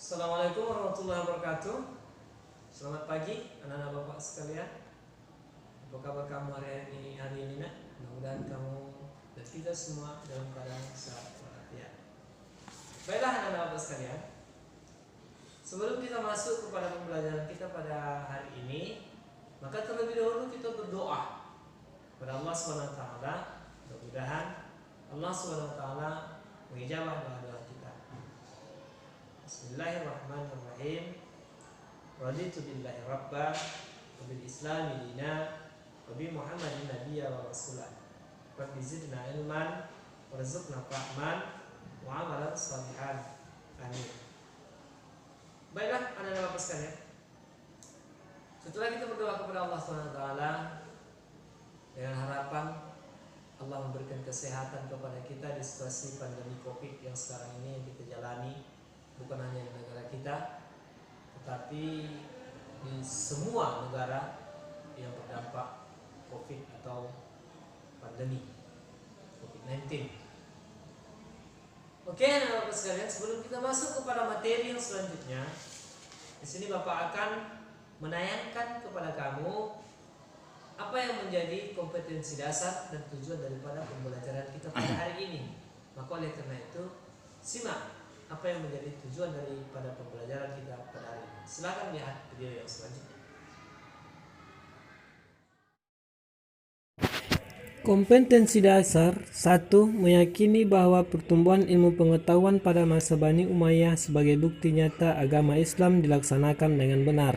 Assalamualaikum warahmatullahi wabarakatuh. Selamat pagi anak-anak bapak sekalian. Apa kabar kamu hari ini nak? Mudah-mudahan kamu dan kita semua dalam keadaan sehat walafiat. Baiklah anak-anak bapak sekalian, sebelum kita masuk kepada pembelajaran kita pada hari ini, maka terlebih dahulu kita berdoa kepada Allah Subhanahu wa taala. Mudah-mudahan Allah Subhanahu wa taala mengijabah doa-doa kita. Bismillahirrahmanirrahim. Raditu billahi rabba wa bil islami dina wa bi Muhammadin nabiyya wa rasulah. Rabbi zidna ilman warzuqna fahman wa amalan salihan. Amin. Baiklah anak-anak bapak sekalian, setelah kita berdoa kepada Allah Subhanahu wa taala dengan harapan Allah memberikan kesehatan kepada kita di situasi pandemi Covid yang sekarang ini yang kita jalani, bukan hanya di negara kita, tetapi di semua negara yang terdampak COVID atau pandemi COVID-19. Oke, anak-anak sekalian, sebelum kita masuk kepada materi yang selanjutnya, di sini Bapak akan menayangkan kepada kamu apa yang menjadi kompetensi dasar dan tujuan daripada pembelajaran kita pada hari ini. Maka oleh karena itu, simak apa yang menjadi tujuan daripada pembelajaran kita pada hari ini. Silakan lihat video yang selanjutnya. Kompetensi dasar 1. Meyakini bahwa pertumbuhan ilmu pengetahuan pada masa Bani Umayyah sebagai bukti nyata agama Islam dilaksanakan dengan benar.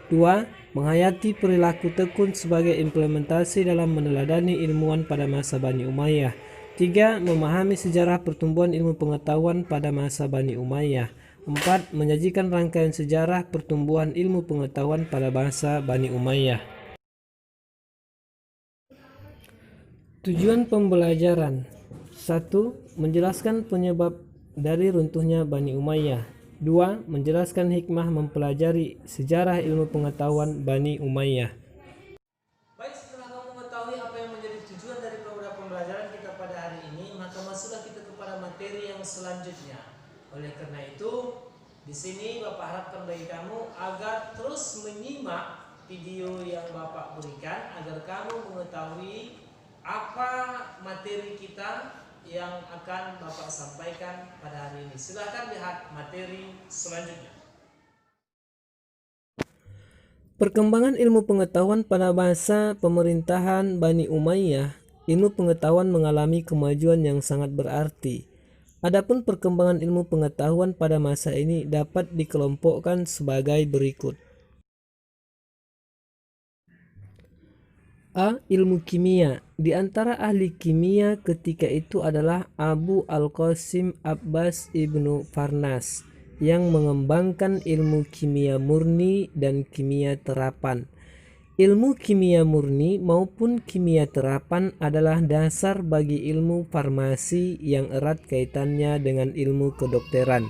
2. Menghayati perilaku tekun sebagai implementasi dalam meneladani ilmuwan pada masa Bani Umayyah. 3. Memahami sejarah pertumbuhan ilmu pengetahuan pada masa Bani Umayyah. 4. Menyajikan rangkaian sejarah pertumbuhan ilmu pengetahuan pada masa Bani Umayyah. Tujuan pembelajaran 1. Menjelaskan penyebab dari runtuhnya Bani Umayyah. 2. Menjelaskan hikmah mempelajari sejarah ilmu pengetahuan Bani Umayyah. Baik, setelah kamu mengetahui apa yang menjadi tujuan dari pembelajaran kita pada hari ini, maka masuklah kita kepada materi yang selanjutnya. Oleh karena itu, di sini Bapak harapkan bagi kamu agar terus menyimak video yang Bapak berikan agar kamu mengetahui apa materi kita yang akan Bapak sampaikan pada hari ini. Silakan lihat materi selanjutnya. Perkembangan ilmu pengetahuan pada masa pemerintahan Bani Umayyah, ilmu pengetahuan mengalami kemajuan yang sangat berarti. Adapun perkembangan ilmu pengetahuan pada masa ini dapat dikelompokkan sebagai berikut. A. Ilmu kimia. Di antara ahli kimia ketika itu adalah Abu Al-Qasim Abbas ibnu Farnas yang mengembangkan ilmu kimia murni dan kimia terapan. Ilmu kimia murni maupun kimia terapan adalah dasar bagi ilmu farmasi yang erat kaitannya dengan ilmu kedokteran.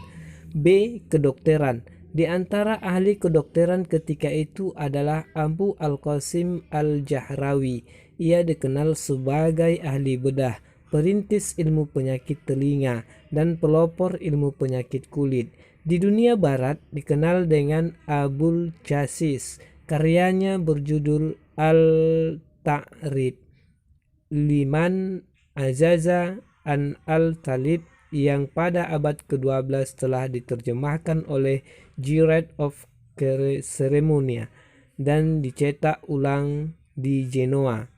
B. Kedokteran. Di antara ahli kedokteran ketika itu adalah Abu Al-Qasim Al-Jahrawi. Ia dikenal sebagai ahli bedah, perintis ilmu penyakit telinga, dan pelopor ilmu penyakit kulit. Di dunia barat dikenal dengan Abul Jasis. Karyanya berjudul Al-Ta'rib Liman Azaza an Al-Talib yang pada abad ke-12 telah diterjemahkan oleh Girard of Ceremonia dan dicetak ulang di Genoa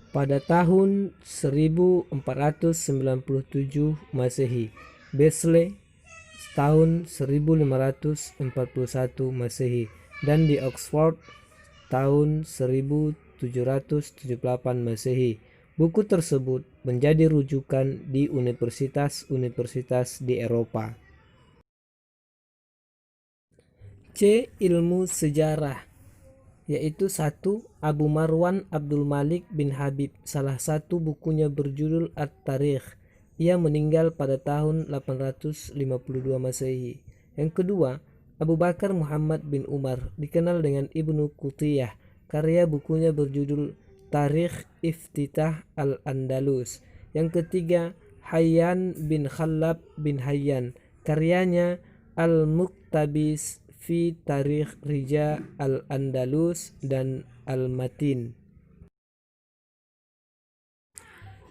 pada tahun 1497 Masehi. Basel tahun 1541 Masehi dan di Oxford tahun 1778 Masehi. Buku tersebut menjadi rujukan di universitas-universitas di Eropa. C. Ilmu sejarah, yaitu 1. Abu Marwan Abdul Malik bin Habib. Salah satu bukunya berjudul At-Tarikh. Ia meninggal pada tahun 852 Masehi. Yang kedua, Abu Bakar Muhammad bin Umar, dikenal dengan Ibnu Qutiyah. Karya bukunya berjudul Tarikh Iftitah Al-Andalus. Yang ketiga, Hayyan bin Khallab bin Hayyan. karyanya Al-Muktabis fi Tarikh Rija Al-Andalus dan Al-Matin.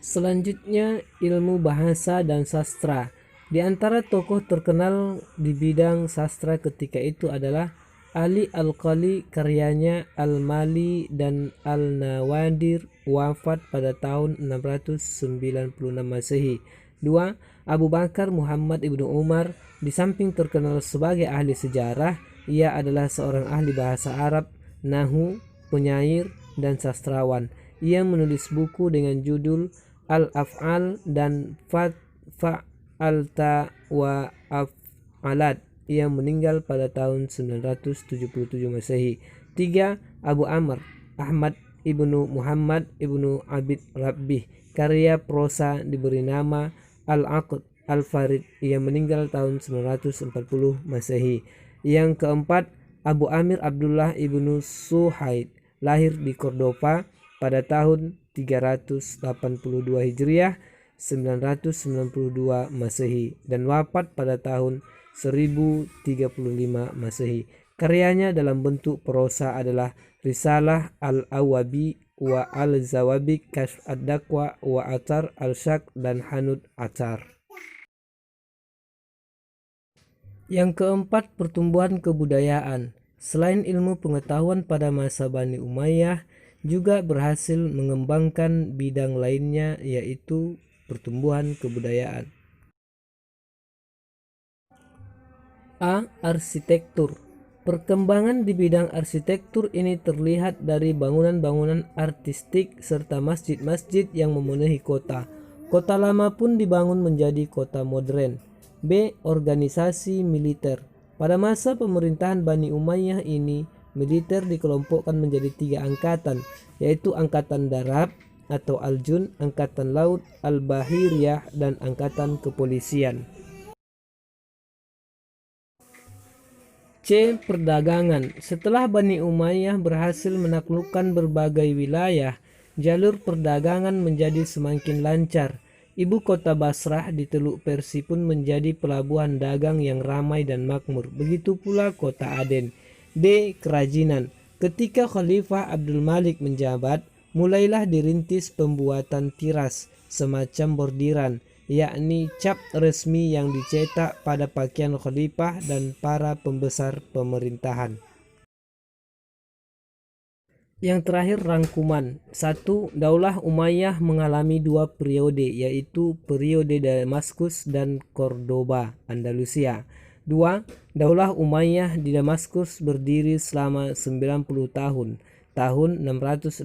Selanjutnya ilmu bahasa dan sastra. Di antara tokoh terkenal di bidang sastra ketika itu adalah Ali Al-Qali, karyanya Al-Mali dan Al-Nawadir, wafat pada tahun 696 Masehi. 2. Abu Bakar Muhammad ibnu Umar. Di samping terkenal sebagai ahli sejarah, ia adalah seorang ahli bahasa Arab, nahu, penyair, dan sastrawan. Ia menulis buku dengan judul Al-Af'al dan Fa'alta wa Af'alat. Ia meninggal pada tahun 977 Masehi. 3. Abu Amr Ahmad ibnu Muhammad ibnu Abid Rabbih, karya prosa diberi nama Al-Aqd Al-Farid. Ia meninggal tahun 940 Masehi. Yang keempat, Abu Amir Abdullah ibnu Suhaid, lahir di Cordova pada tahun 382 Hijriah, 992 Masehi, dan wafat pada tahun 1035 Masehi. Karyanya dalam bentuk prosa adalah Risalah Al-Awabi wa Al-Zawabi, Kashf Ad-Daqwa wa Atar Al-Shaq, dan Hanud Atar. Yang keempat, pertumbuhan kebudayaan. Selain ilmu pengetahuan pada masa Bani Umayyah, juga berhasil mengembangkan bidang lainnya, yaitu pertumbuhan kebudayaan. A. Arsitektur. Perkembangan di bidang arsitektur ini terlihat dari bangunan-bangunan artistik serta masjid-masjid yang memenuhi kota. Kota lama pun dibangun menjadi kota modern. B. Organisasi militer. Pada masa pemerintahan Bani Umayyah ini, militer dikelompokkan menjadi 3 angkatan, yaitu Angkatan Darat atau Al-Jun, Angkatan Laut Al-Bahiriyah, dan Angkatan Kepolisian. C. Perdagangan. Setelah Bani Umayyah berhasil menaklukkan berbagai wilayah, jalur perdagangan menjadi semakin lancar. Ibu kota Basrah di Teluk Persi pun menjadi pelabuhan dagang yang ramai dan makmur. Begitu pula kota Aden. D. Kerajinan. Ketika Khalifah Abdul Malik menjabat, mulailah dirintis pembuatan tiras, semacam bordiran, yakni cap resmi yang dicetak pada pakaian khalifah dan para pembesar pemerintahan. Yang terakhir, rangkuman. 1. Daulah Umayyah mengalami 2 periode, yaitu periode Damaskus dan Cordoba, Andalusia. 2. Daulah Umayyah di Damaskus berdiri selama 90 tahun, tahun 661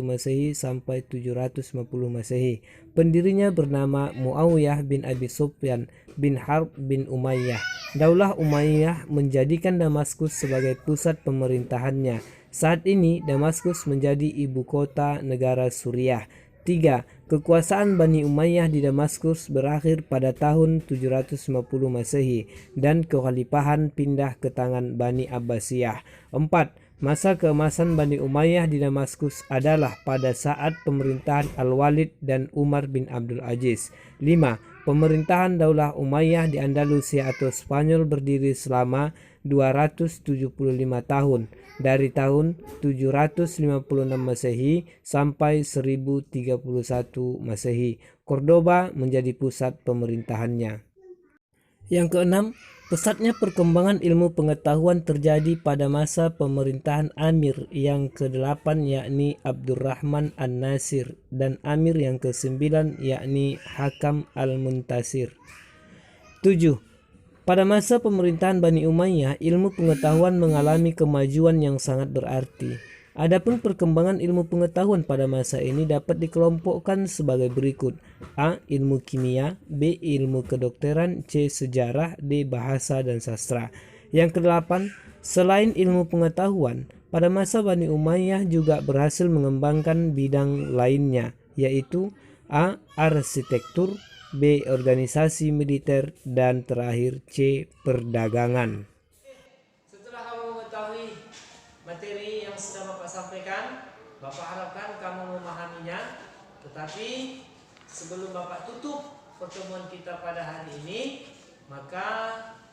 Masehi sampai 750 Masehi. Pendirinya bernama Muawiyah bin Abi Sufyan bin Harb bin Umayyah. Daulah Umayyah menjadikan Damaskus sebagai pusat pemerintahannya. Saat ini Damaskus menjadi ibu kota negara Suriah. 3. Kekuasaan Bani Umayyah di Damaskus berakhir pada tahun 750 Masehi dan kekhalifahan pindah ke tangan Bani Abbasiyah. 4. Masa keemasan Bani Umayyah di Damaskus adalah pada saat pemerintahan Al-Walid dan Umar bin Abdul Aziz. 5. Pemerintahan Daulah Umayyah di Andalusia atau Spanyol berdiri selama 275 tahun, dari tahun 756 Masehi sampai 1031 Masehi. Cordoba menjadi pusat pemerintahannya. Yang keenam, pesatnya perkembangan ilmu pengetahuan terjadi pada masa pemerintahan Amir yang ke-8, yakni Abdurrahman An-Nasir, dan Amir yang ke-9, yakni Hakam Al-Muntasir. 7. Pada masa pemerintahan Bani Umayyah, ilmu pengetahuan mengalami kemajuan yang sangat berarti. Adapun perkembangan ilmu pengetahuan pada masa ini dapat dikelompokkan sebagai berikut. A. Ilmu kimia. B. Ilmu kedokteran. C. Sejarah. D. Bahasa dan sastra. Yang ke-8, selain ilmu pengetahuan, pada masa Bani Umayyah juga berhasil mengembangkan bidang lainnya, yaitu A. Arsitektur, B. Organisasi militer, dan terakhir C. Perdagangan. Setelah kamu mengetahui materi yang sudah Bapak sampaikan, Bapak harapkan kamu memahaminya. Tetapi sebelum Bapak tutup pertemuan kita pada hari ini, maka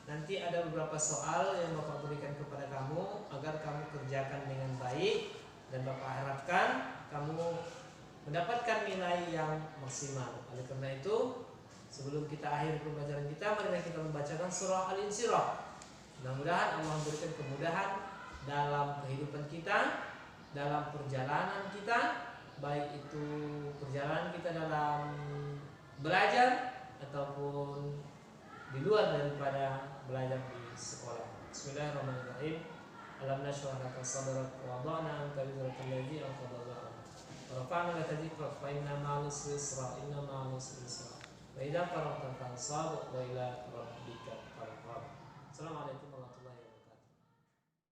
nanti ada beberapa soal yang Bapak berikan kepada kamu agar kamu kerjakan dengan baik, dan Bapak harapkan kamu mendapatkan nilai yang maksimal. Oleh karena itu, sebelum kita akhiri pembelajaran kita, mari kita membacakan surah Al-Insyirah. Mudah-mudahan Allah memberikan kemudahan dalam kehidupan kita, dalam perjalanan kita, baik itu perjalanan kita dalam belajar ataupun di luar daripada belajar di sekolah. Bismillahirrahmanirrahim. Alam nashrah laka sadrak wa wada'na anka wizraka allazi anqadha dhahrak wa rafa'na laka dhikrak fa inna ma'al usri yusra inna ma'al usri yusra wa idza faragta fansab wa ila rabbika farghab. Assalamualaikum warahmatullahi wabarakatuh.